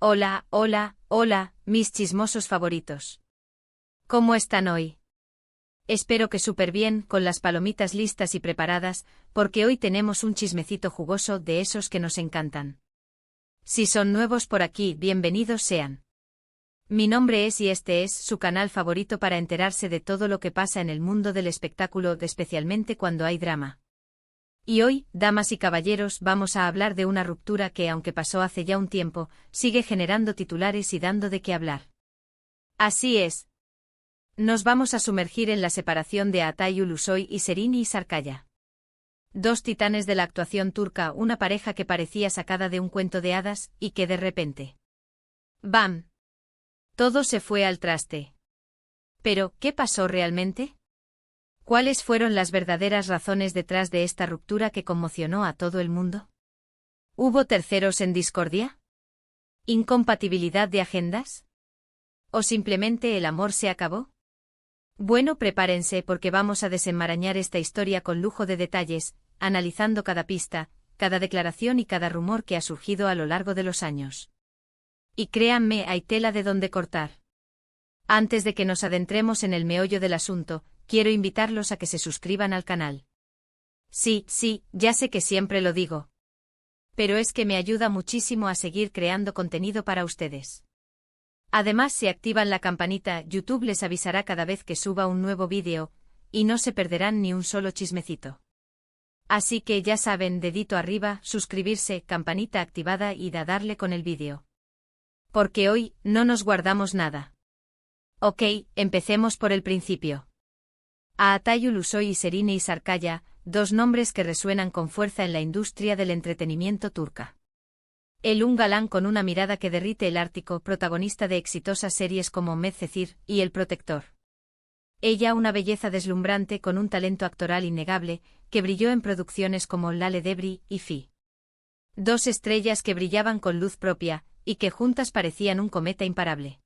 Hola, hola, hola, mis chismosos favoritos. ¿Cómo están hoy? Espero que súper bien, con las palomitas listas y preparadas, porque hoy tenemos un chismecito jugoso de esos que nos encantan. Si son nuevos por aquí, bienvenidos sean. Mi nombre es y este es su canal favorito para enterarse de todo lo que pasa en el mundo del espectáculo, especialmente cuando hay drama. Y hoy, damas y caballeros, vamos a hablar de una ruptura que, aunque pasó hace ya un tiempo, sigue generando titulares y dando de qué hablar. Así es. Nos vamos a sumergir en la separación de Atay Ulusoy y Serini Sarkaya. Dos titanes de la actuación turca, una pareja que parecía sacada de un cuento de hadas, y que de repente... ¡bam! Todo se fue al traste. Pero, ¿qué pasó realmente? ¿Cuáles fueron las verdaderas razones detrás de esta ruptura que conmocionó a todo el mundo? ¿Hubo terceros en discordia? ¿Incompatibilidad de agendas? ¿O simplemente el amor se acabó? Bueno, prepárense porque vamos a desenmarañar esta historia con lujo de detalles, analizando cada pista, cada declaración y cada rumor que ha surgido a lo largo de los años. Y créanme, hay tela de donde cortar. Antes de que nos adentremos en el meollo del asunto, quiero invitarlos a que se suscriban al canal. Sí, ya sé que siempre lo digo. Pero es que me ayuda muchísimo a seguir creando contenido para ustedes. Además, si activan la campanita, YouTube les avisará cada vez que suba un nuevo vídeo, y no se perderán ni un solo chismecito. Así que ya saben, dedito arriba, suscribirse, campanita activada y darle con el vídeo. Porque hoy, no nos guardamos nada. Ok, empecemos por el principio. Atay Ulusoy y Serini Sarkaya, dos nombres que resuenan con fuerza en la industria del entretenimiento turca. Él, un galán con una mirada que derrite el Ártico, protagonista de exitosas series como Medcezir y El Protector. Ella, una belleza deslumbrante con un talento actoral innegable, que brilló en producciones como Lale Debri y Fi. Dos estrellas que brillaban con luz propia, y que juntas parecían un cometa imparable.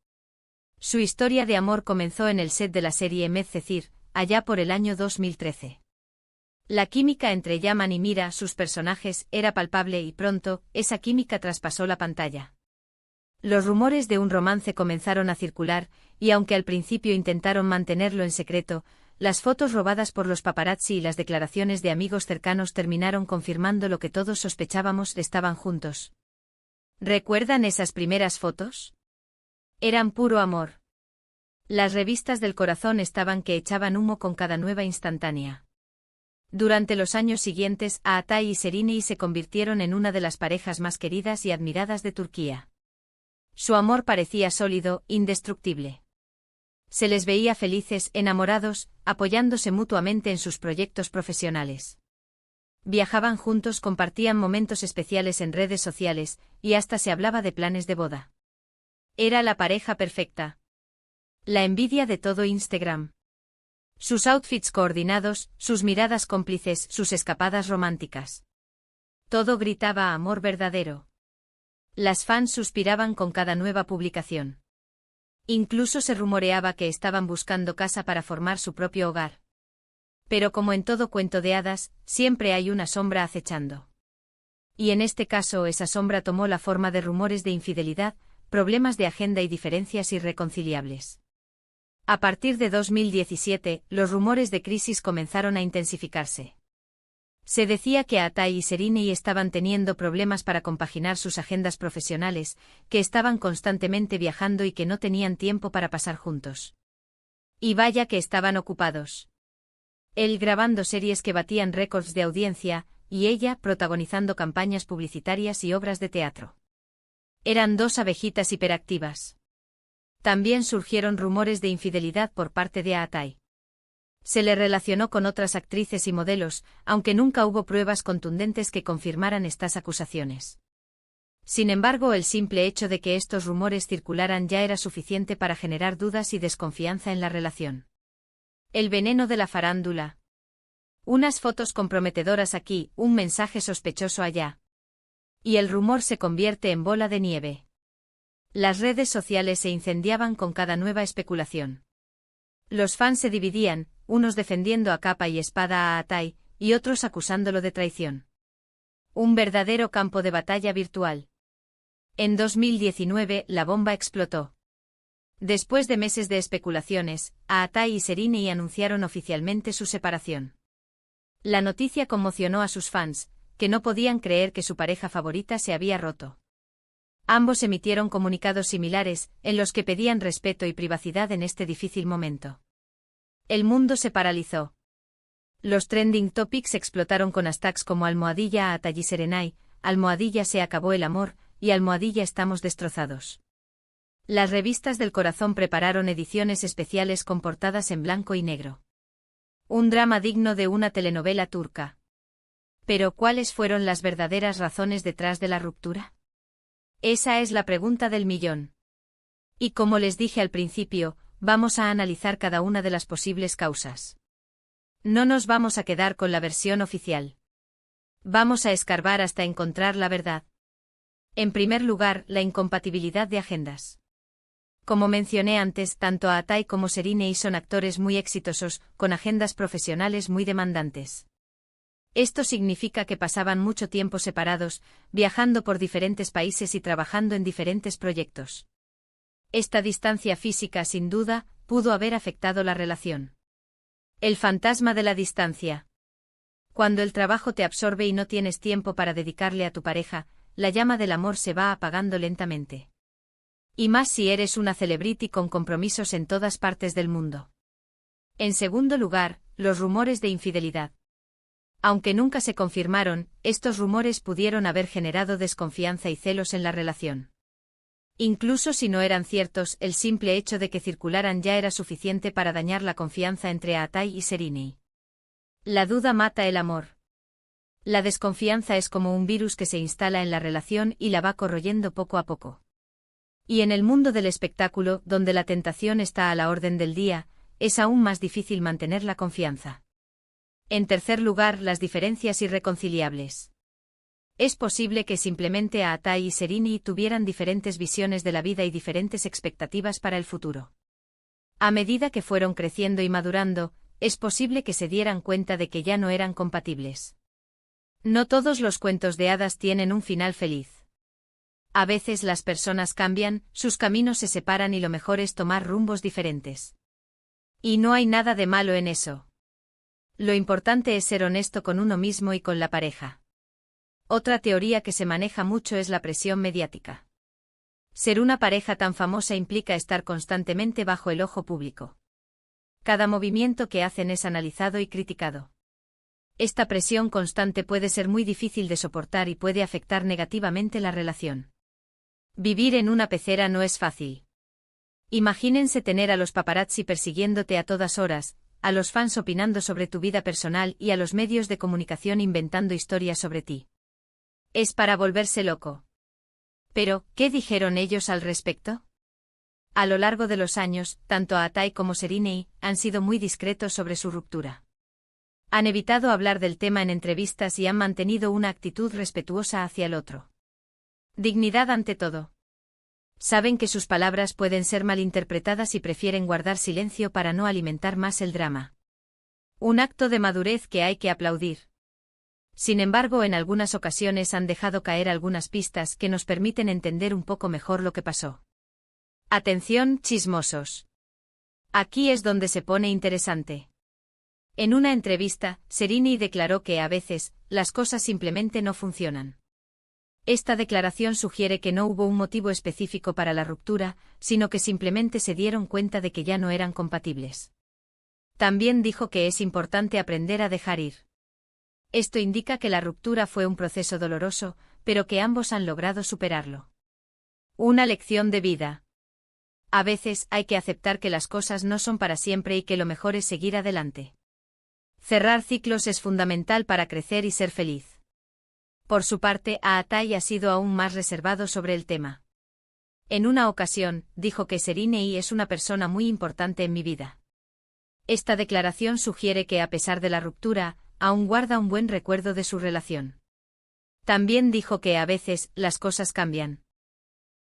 Su historia de amor comenzó en el set de la serie Medcezir, allá por el año 2013. La química entre Yaman y Mira, sus personajes, era palpable y pronto, esa química traspasó la pantalla. Los rumores de un romance comenzaron a circular, y aunque al principio intentaron mantenerlo en secreto, las fotos robadas por los paparazzi y las declaraciones de amigos cercanos terminaron confirmando lo que todos sospechábamos: estaban juntos. ¿Recuerdan esas primeras fotos? Eran puro amor. Las revistas del corazón estaban que echaban humo con cada nueva instantánea. Durante los años siguientes, Atay y Serini se convirtieron en una de las parejas más queridas y admiradas de Turquía. Su amor parecía sólido, indestructible. Se les veía felices, enamorados, apoyándose mutuamente en sus proyectos profesionales. Viajaban juntos, compartían momentos especiales en redes sociales, y hasta se hablaba de planes de boda. Era la pareja perfecta. La envidia de todo Instagram. Sus outfits coordinados, sus miradas cómplices, sus escapadas románticas. Todo gritaba amor verdadero. Las fans suspiraban con cada nueva publicación. Incluso se rumoreaba que estaban buscando casa para formar su propio hogar. Pero como en todo cuento de hadas, siempre hay una sombra acechando. Y en este caso esa sombra tomó la forma de rumores de infidelidad, problemas de agenda y diferencias irreconciliables. A partir de 2017, los rumores de crisis comenzaron a intensificarse. Se decía que Atay y Serini estaban teniendo problemas para compaginar sus agendas profesionales, que estaban constantemente viajando y que no tenían tiempo para pasar juntos. Y vaya que estaban ocupados. Él grabando series que batían récords de audiencia, y ella protagonizando campañas publicitarias y obras de teatro. Eran dos abejitas hiperactivas. También surgieron rumores de infidelidad por parte de Atay. Se le relacionó con otras actrices y modelos, aunque nunca hubo pruebas contundentes que confirmaran estas acusaciones. Sin embargo, el simple hecho de que estos rumores circularan ya era suficiente para generar dudas y desconfianza en la relación. El veneno de la farándula. Unas fotos comprometedoras aquí, un mensaje sospechoso allá. Y el rumor se convierte en bola de nieve. Las redes sociales se incendiaban con cada nueva especulación. Los fans se dividían, unos defendiendo a capa y espada a Atay, y otros acusándolo de traición. Un verdadero campo de batalla virtual. En 2019, la bomba explotó. Después de meses de especulaciones, Aatai y Serinei anunciaron oficialmente su separación. La noticia conmocionó a sus fans, que no podían creer que su pareja favorita se había roto. Ambos emitieron comunicados similares, en los que pedían respeto y privacidad en este difícil momento. El mundo se paralizó. Los trending topics explotaron con hashtags como almohadilla Aatai y Serinei, almohadilla se acabó el amor, y almohadilla estamos destrozados. Las revistas del corazón prepararon ediciones especiales con portadas en blanco y negro. Un drama digno de una telenovela turca. Pero ¿cuáles fueron las verdaderas razones detrás de la ruptura? Esa es la pregunta del millón. Y como les dije al principio, vamos a analizar cada una de las posibles causas. No nos vamos a quedar con la versión oficial. Vamos a escarbar hasta encontrar la verdad. En primer lugar, la incompatibilidad de agendas. Como mencioné antes, tanto Aatai como Serinei son actores muy exitosos, con agendas profesionales muy demandantes. Esto significa que pasaban mucho tiempo separados, viajando por diferentes países y trabajando en diferentes proyectos. Esta distancia física, sin duda, pudo haber afectado la relación. El fantasma de la distancia. Cuando el trabajo te absorbe y no tienes tiempo para dedicarle a tu pareja, la llama del amor se va apagando lentamente. Y más si eres una celebrity con compromisos en todas partes del mundo. En segundo lugar, los rumores de infidelidad. Aunque nunca se confirmaron, estos rumores pudieron haber generado desconfianza y celos en la relación. Incluso si no eran ciertos, el simple hecho de que circularan ya era suficiente para dañar la confianza entre Aatai y Serinei. La duda mata el amor. La desconfianza es como un virus que se instala en la relación y la va corroyendo poco a poco. Y en el mundo del espectáculo, donde la tentación está a la orden del día, es aún más difícil mantener la confianza. En tercer lugar, las diferencias irreconciliables. Es posible que simplemente Aatai y Serinei tuvieran diferentes visiones de la vida y diferentes expectativas para el futuro. A medida que fueron creciendo y madurando, es posible que se dieran cuenta de que ya no eran compatibles. No todos los cuentos de hadas tienen un final feliz. A veces las personas cambian, sus caminos se separan y lo mejor es tomar rumbos diferentes. Y no hay nada de malo en eso. Lo importante es ser honesto con uno mismo y con la pareja. Otra teoría que se maneja mucho es la presión mediática. Ser una pareja tan famosa implica estar constantemente bajo el ojo público. Cada movimiento que hacen es analizado y criticado. Esta presión constante puede ser muy difícil de soportar y puede afectar negativamente la relación. Vivir en una pecera no es fácil. Imagínense tener a los paparazzi persiguiéndote a todas horas, a los fans opinando sobre tu vida personal y a los medios de comunicación inventando historias sobre ti. Es para volverse loco. Pero, ¿qué dijeron ellos al respecto? A lo largo de los años, tanto Aatai como Serinei han sido muy discretos sobre su ruptura. Han evitado hablar del tema en entrevistas y han mantenido una actitud respetuosa hacia el otro. Dignidad ante todo. Saben que sus palabras pueden ser malinterpretadas y prefieren guardar silencio para no alimentar más el drama. Un acto de madurez que hay que aplaudir. Sin embargo, en algunas ocasiones han dejado caer algunas pistas que nos permiten entender un poco mejor lo que pasó. Atención, chismosos. Aquí es donde se pone interesante. En una entrevista, Serinei declaró que a veces, las cosas simplemente no funcionan. Esta declaración sugiere que no hubo un motivo específico para la ruptura, sino que simplemente se dieron cuenta de que ya no eran compatibles. También dijo que es importante aprender a dejar ir. Esto indica que la ruptura fue un proceso doloroso, pero que ambos han logrado superarlo. Una lección de vida. A veces hay que aceptar que las cosas no son para siempre y que lo mejor es seguir adelante. Cerrar ciclos es fundamental para crecer y ser feliz. Por su parte, Aatai ha sido aún más reservado sobre el tema. En una ocasión, dijo que Serinei es una persona muy importante en mi vida. Esta declaración sugiere que a pesar de la ruptura, aún guarda un buen recuerdo de su relación. También dijo que a veces, las cosas cambian.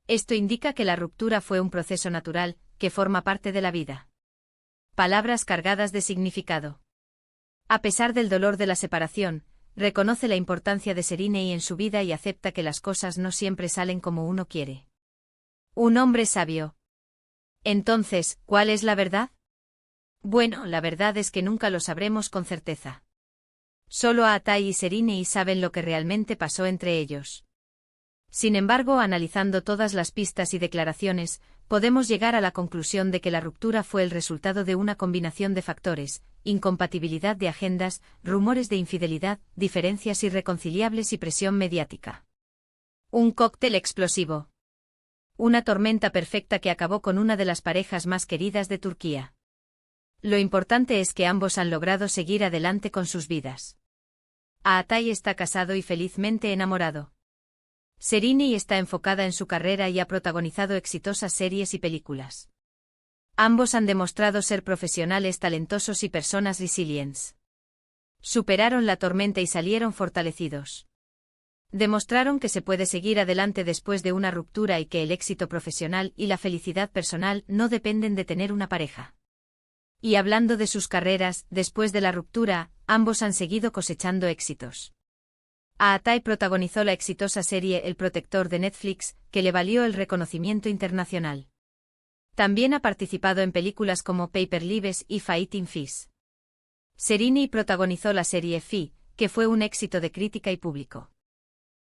Esto indica que la ruptura fue un proceso natural, que forma parte de la vida. Palabras cargadas de significado. A pesar del dolor de la separación, reconoce la importancia de Serenei en su vida y acepta que las cosas no siempre salen como uno quiere. Un hombre sabio. Entonces, ¿cuál es la verdad? Bueno, la verdad es que nunca lo sabremos con certeza. Solo Atai y Serenei saben lo que realmente pasó entre ellos. Sin embargo, analizando todas las pistas y declaraciones, podemos llegar a la conclusión de que la ruptura fue el resultado de una combinación de factores: incompatibilidad de agendas, rumores de infidelidad, diferencias irreconciliables y presión mediática. Un cóctel explosivo. Una tormenta perfecta que acabó con una de las parejas más queridas de Turquía. Lo importante es que ambos han logrado seguir adelante con sus vidas. Atai está casado y felizmente enamorado. Serenei está enfocada en su carrera y ha protagonizado exitosas series y películas. Ambos han demostrado ser profesionales talentosos y personas resilientes. Superaron la tormenta y salieron fortalecidos. Demostraron que se puede seguir adelante después de una ruptura y que el éxito profesional y la felicidad personal no dependen de tener una pareja. Y hablando de sus carreras, después de la ruptura, ambos han seguido cosechando éxitos. Atai protagonizó la exitosa serie El Protector de Netflix, que le valió el reconocimiento internacional. También ha participado en películas como Paper Lives y Fighting Fish. Serenei protagonizó la serie Fi, que fue un éxito de crítica y público.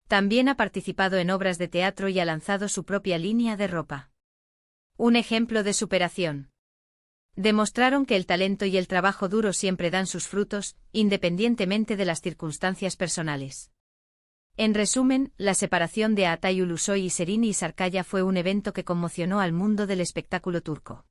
También ha participado en obras de teatro y ha lanzado su propia línea de ropa. Un ejemplo de superación. Demostraron que el talento y el trabajo duro siempre dan sus frutos, independientemente de las circunstancias personales. En resumen, la separación de Atai Ulusoy y Serenei Sarkaya fue un evento que conmocionó al mundo del espectáculo turco.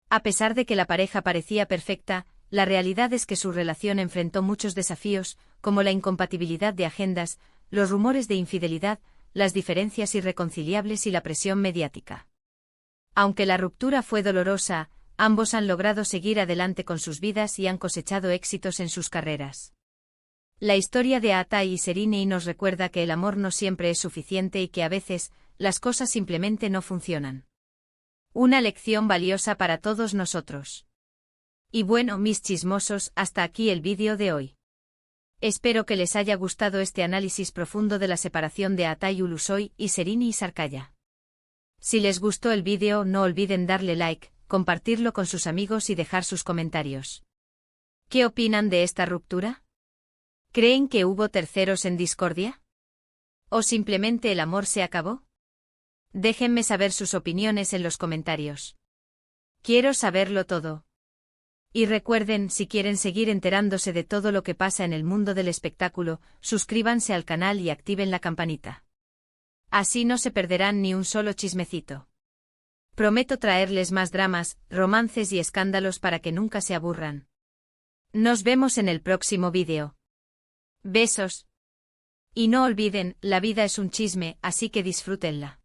A pesar de que la pareja parecía perfecta, la realidad es que su relación enfrentó muchos desafíos, como la incompatibilidad de agendas, los rumores de infidelidad, las diferencias irreconciliables y la presión mediática. Aunque la ruptura fue dolorosa, ambos han logrado seguir adelante con sus vidas y han cosechado éxitos en sus carreras. La historia de Atai y Serenei nos recuerda que el amor no siempre es suficiente y que a veces, las cosas simplemente no funcionan. Una lección valiosa para todos nosotros. Y bueno, mis chismosos, hasta aquí el vídeo de hoy. Espero que les haya gustado este análisis profundo de la separación de Atai Ulusoy y Serenei Sarkaya. Si les gustó el vídeo, no olviden darle like, compartirlo con sus amigos y dejar sus comentarios. ¿Qué opinan de esta ruptura? ¿Creen que hubo terceros en discordia? ¿O simplemente el amor se acabó? Déjenme saber sus opiniones en los comentarios. Quiero saberlo todo. Y recuerden, si quieren seguir enterándose de todo lo que pasa en el mundo del espectáculo, suscríbanse al canal y activen la campanita. Así no se perderán ni un solo chismecito. Prometo traerles más dramas, romances y escándalos para que nunca se aburran. Nos vemos en el próximo vídeo. Besos. Y no olviden, la vida es un chisme, así que disfrútenla.